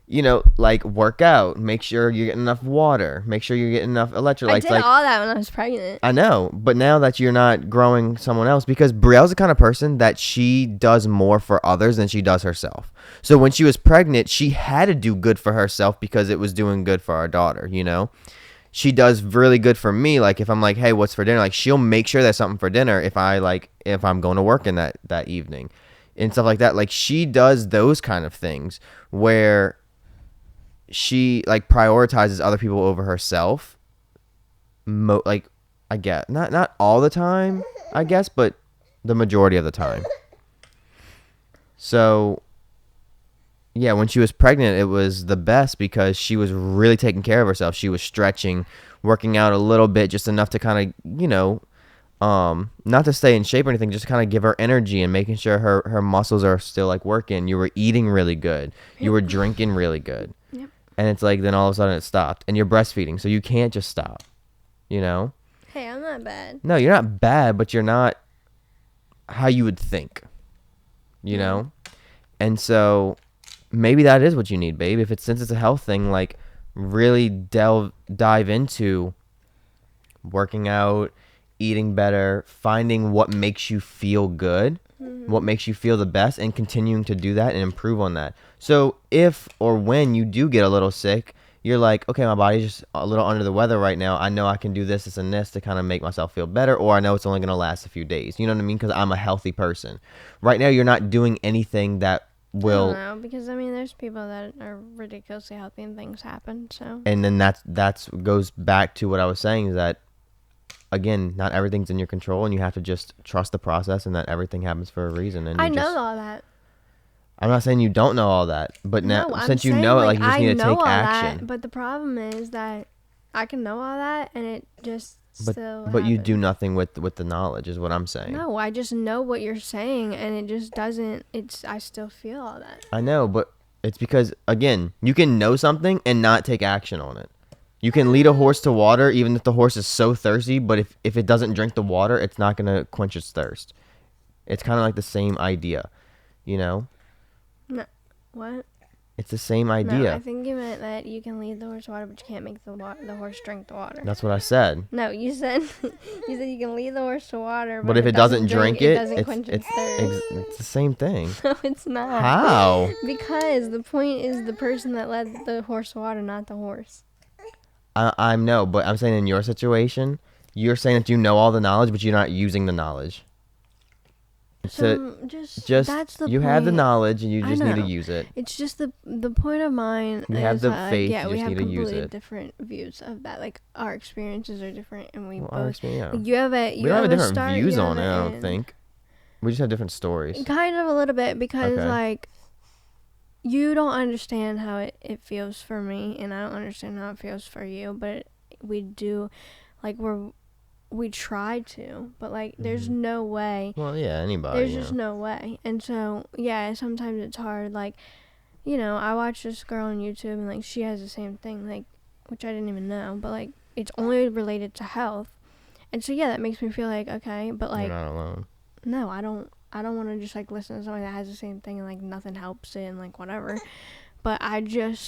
You know, like, work out. Make sure you get enough water. Make sure you get enough electrolytes. I did all that when I was pregnant. I know. But now that you're not growing someone else, because Brielle's the kind of person that she does more for others than she does herself. So when she was pregnant, she had to do good for herself because it was doing good for our daughter, you know? She does really good for me. Like if I'm like, hey, what's for dinner? Like she'll make sure there's something for dinner if I'm going to work in that evening and stuff like that. Like she does those kind of things where she like prioritizes other people over herself. Like I get not all the time, I guess, but the majority of the time. So yeah, when she was pregnant, it was the best because she was really taking care of herself. She was stretching, working out a little bit, just enough to kind of, you know, not to stay in shape or anything, just kind of give her energy and making sure her muscles are still like working. You were eating really good. You were drinking really good. Yep. And it's like, then all of a sudden it stopped. And you're breastfeeding, so you can't just stop, you know? Hey, I'm not bad. No, you're not bad, but you're not how you would think, you know? And so maybe that is what you need, babe. If it's, since it's a health thing, like really dive into working out, eating better, finding what makes you feel good, what makes you feel the best, and continuing to do that and improve on that. So if or when you do get a little sick, you're like, okay, my body's just a little under the weather right now. I know I can do this and this to kind of make myself feel better, or I know it's only going to last a few days. You know what I mean? Because I'm a healthy person. Right now, you're not doing anything that will. I don't know, because I mean, there's people that are ridiculously healthy and things happen. So. And then that's goes back to what I was saying, is that, again, not everything's in your control, and you have to just trust the process and that everything happens for a reason. And I know all that. I'm not saying you don't know all that, but now, since you know it, like, you just need to take action. But the problem is that I can know all that, and it just but you do nothing with the knowledge, is what I'm saying. No, I just know what you're saying, and it just doesn't. I still feel all that. I know, but it's because, again, you can know something and not take action on it. You can lead a horse to water even if the horse is so thirsty, but if it doesn't drink the water, it's not going to quench its thirst. It's kind of like the same idea, you know? No. What? It's the same idea. No, I think you meant that you can lead the horse to water, but you can't make the horse drink the water. That's what I said. No, you said you can lead the horse to water, but if it doesn't drink it, doesn't quench its thirst. It's the same thing. No, it's not. How? Because the point is the person that led the horse to water, not the horse. I know, but I'm saying in your situation, you're saying that you know all the knowledge, but you're not using the knowledge. So just that's the you point. Have the knowledge, and you just need to use it. It's just the point of mine. You have the faith. Yeah, you we just have need to use completely it. different views of that. Like our experiences are different, and we both. Yeah. You have a. We don't have different views on it. I don't think. We just have different stories. Kind of a little bit, because like you don't understand how it feels for me, and I don't understand how it feels for you, but we do, like we try to, but like there's no way. Well, yeah, anybody. There's just no way. And so yeah, sometimes it's hard. Like, you know, I watch this girl on YouTube, and like she has the same thing, like, which I didn't even know, but like it's only related to health. And so yeah, that makes me feel like, okay, but like, you're not alone. No, I don't want to just like listen to somebody that has the same thing and like nothing helps it and like whatever. But I don't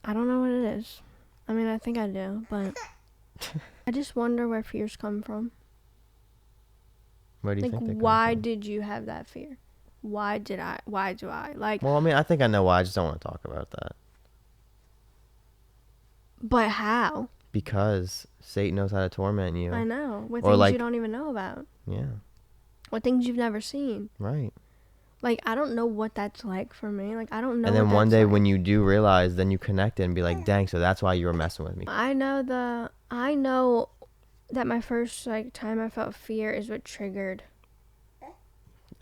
know what it is. I mean, I think I do, but I just wonder where fears come from. Where do you think they come from? Why did you have that fear? Why do I? Like, well, I mean, I think I know why. I just don't want to talk about that. But how? Because Satan knows how to torment you. I know. With things you don't even know about. Yeah. With things you've never seen. Right. Like, I don't know what that's like for me. Like, I don't know. And then one day when you do realize, then you connect it and be like, dang, so that's why you were messing with me. I know that my first like time I felt fear is what triggered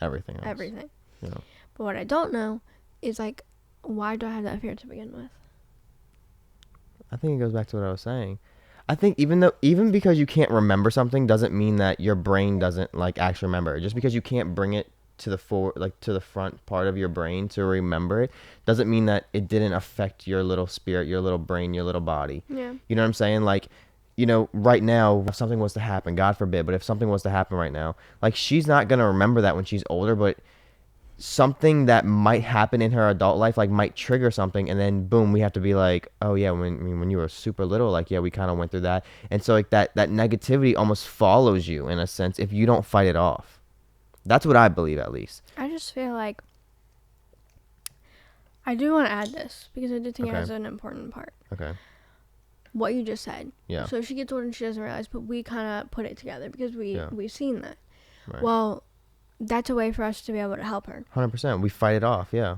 everything else. Everything. Yeah. But what I don't know is like, why do I have that fear to begin with? I think it goes back to what I was saying. I think even because you can't remember something doesn't mean that your brain doesn't like actually remember it. Just because you can't bring it to the front part of your brain to remember it doesn't mean that it didn't affect your little spirit, your little brain, your little body. Yeah. You know what I'm saying? Like, you know, right now, if something was to happen, God forbid, but if something was to happen right now, like, she's not going to remember that when she's older, but something that might happen in her adult life, like, might trigger something, and then boom, we have to be like, oh yeah, when you were super little, like, yeah, we kind of went through that. And so like that negativity almost follows you in a sense if you don't fight it off. That's what I believe, at least. I just feel like I do want to add this because I do think it has an important part. Okay. What you just said. Yeah. So she gets older and she doesn't realize, but we kind of put it together because we've seen that. Right. Well, that's a way for us to be able to help her. 100%. We fight it off, yeah.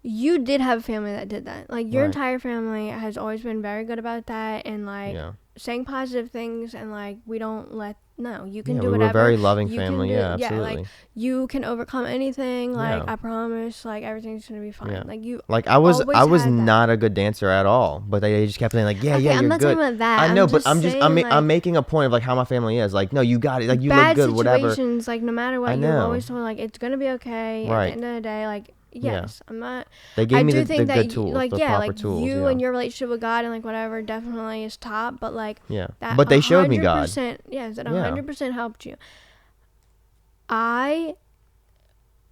You did have a family that did that. Like, your entire family has always been very good about that and, like, saying positive things and, like, we don't let... No, you can do whatever. We're a very loving family, absolutely. Yeah, like, you can overcome anything. Like, I promise, like, everything's going to be fine. Yeah. Like, you like, I was not a good dancer at all, but they just kept saying, like, yeah, you're good. I'm not talking about that. I know, but I'm making a point of, like, how my family is. Like, no, you got it. Like, you look good, whatever. Bad situations, like, no matter what, you're always told, like, it's going to be okay. Right. At the end of the day, like... Yes, I'm not. They gave I me do the think that good tools, like the yeah, proper like tools. you Yeah. and your relationship with God and like whatever definitely is top. But like Yeah. that, But they showed me God. 100%. Yes, that Yeah. 100% helped you. I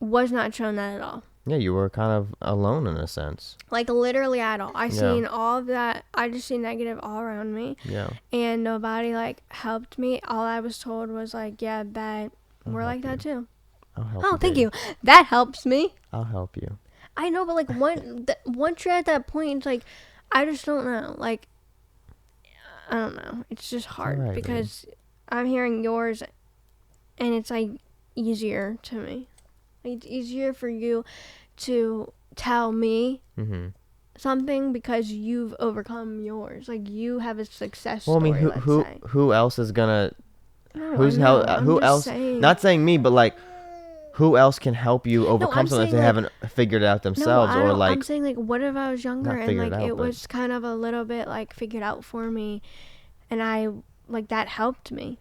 was not shown that at all. Yeah, you were kind of alone in a sense. Like literally at all. I Yeah. seen all of that. I just seen negative all around me. Yeah. And nobody like helped me. All I was told was like, yeah, that we're like that too. I'll help Oh, you. thank baby. you. That helps me. I'll help you. I know, but like once you're at that point, it's like I just don't know. Like I don't know. It's just hard alright, because I'm hearing yours, and it's like easier to me. Like, it's easier for you to tell me Mm-hmm. something because you've overcome yours. Like you have a success Well, I story. mean, let's say. who else is gonna? No, Who's I know. I'm who just else? saying. Not saying me, but like, who else can help you overcome I'm something if saying, they like- haven't figured it out No, themselves, I or don't, like? I'm saying like, what if I was younger Not and figured like out, it but- was kind of a little bit like figured out for me, and I like that helped me.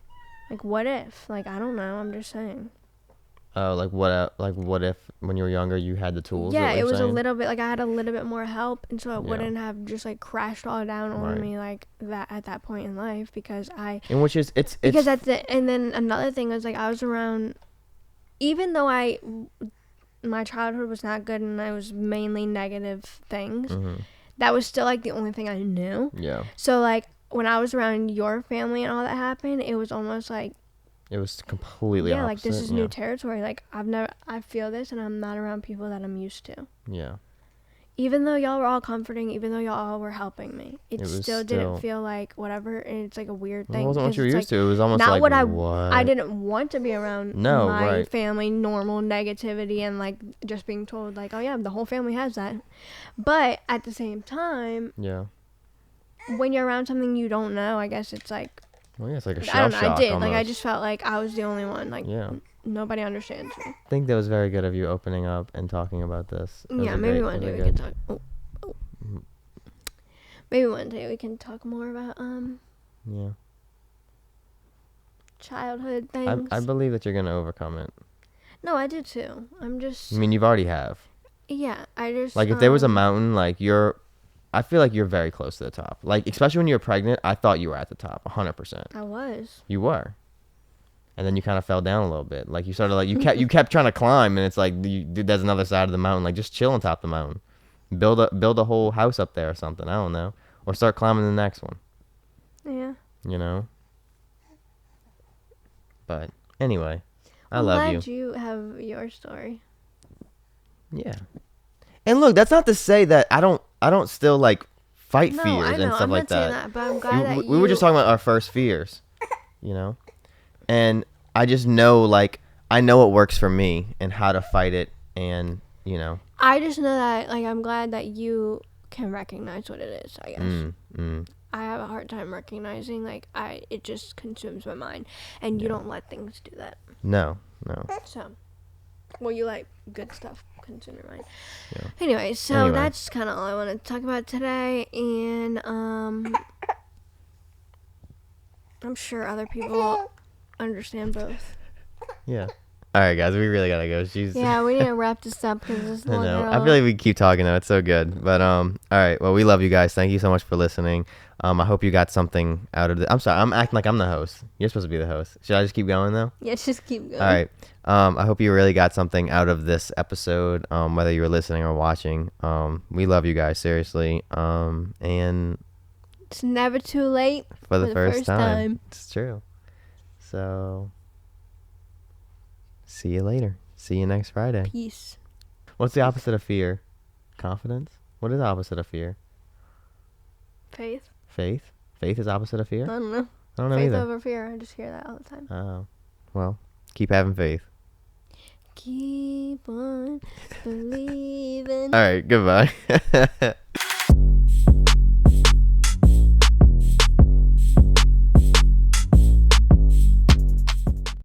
Like what if? Like I don't know. I'm just saying. Like what if when you were younger you had the tools? Yeah, is that it what was you're a saying? little bit like I had a little bit more help, and so it Yeah. wouldn't have just like crashed all down on Right. me like that at that point in life because I And which is it's because and then another thing was like I was around, even though my childhood was not good and I was mainly negative things, Mhm. that was still like the only thing I knew. Yeah, So like when I was around your family and all that happened, it was almost like it was completely yeah, opposite. like this is yeah. new territory. Like I feel this and I'm not around people that I'm used to. Yeah, Even though y'all were all comforting, even though y'all all were helping me, it was still still- didn't feel like whatever, and it's like a weird thing. it wasn't what because you were it's, used like, to. It was almost not like what what? I didn't want to be around No, my right. family normal negativity and like just being told like, oh yeah, the whole family has that. But at the same time, Yeah. when you're around something you don't know, I guess it's like Well, yeah, it's like a I shell don't know. shock I did almost. like I just felt like I was the only one. Like Yeah. nobody understands me. I think that was very good of you opening up and talking about this. It was Yeah, a maybe great- one it day was we a can good- talk. Maybe one day we can talk more about Yeah. childhood things. I believe that you're gonna overcome it. No, I do too. I'm just I mean, you've already have. yeah. I just Like, if there was a mountain, like I feel like you're very close to the top. Like, especially when you were pregnant, I thought you were at the top, 100%. I was. You were. And then you kind of fell down a little bit. Like, you started like you kept trying to climb, and it's like there's another side of the mountain. Like, just chill on top of the mountain. Build a whole house up there or something. I don't know. Or start climbing the next one. Yeah. You know. But anyway, I I'm love glad you. you have your story. Yeah. And look, that's not to say that I don't still like fight No, fears I know. and stuff I'm like not saying that. that, but I'm glad that We were just talking about our first fears, you know? And I just know, like, I know what works for me and how to fight it, and, you know. I just know that, like, I'm glad that you can recognize what it is, I guess. I have a hard time recognizing, like, it just consumes my mind. And you don't let things do that. No. So, well, you like good stuff consume your mind. Yeah. Anyway, so that's kind of all I want to talk about today. And, I'm sure other people understand both. Yeah. All right, guys, we really gotta go. Yeah, we need to wrap this up because this I one know. girl. I feel like we keep talking though. It's so good. But all right. Well, we love you guys. Thank you so much for listening. I hope you got something out of it. I'm sorry. I'm acting like I'm the host. You're supposed to be the host. Should I just keep going though? Yeah, just keep going. All right. I hope you really got something out of this episode. Whether you were listening or watching. We love you guys seriously. And It's never too late for the first time. It's true. So see you later. See you next Friday. Peace. What's the opposite of fear? Confidence? What is the opposite of fear? Faith. Faith? Faith is opposite of fear? I don't know. I don't know Faith either. over fear. I just hear that all the time. Oh. Well, keep having faith. Keep on believing. All right, goodbye.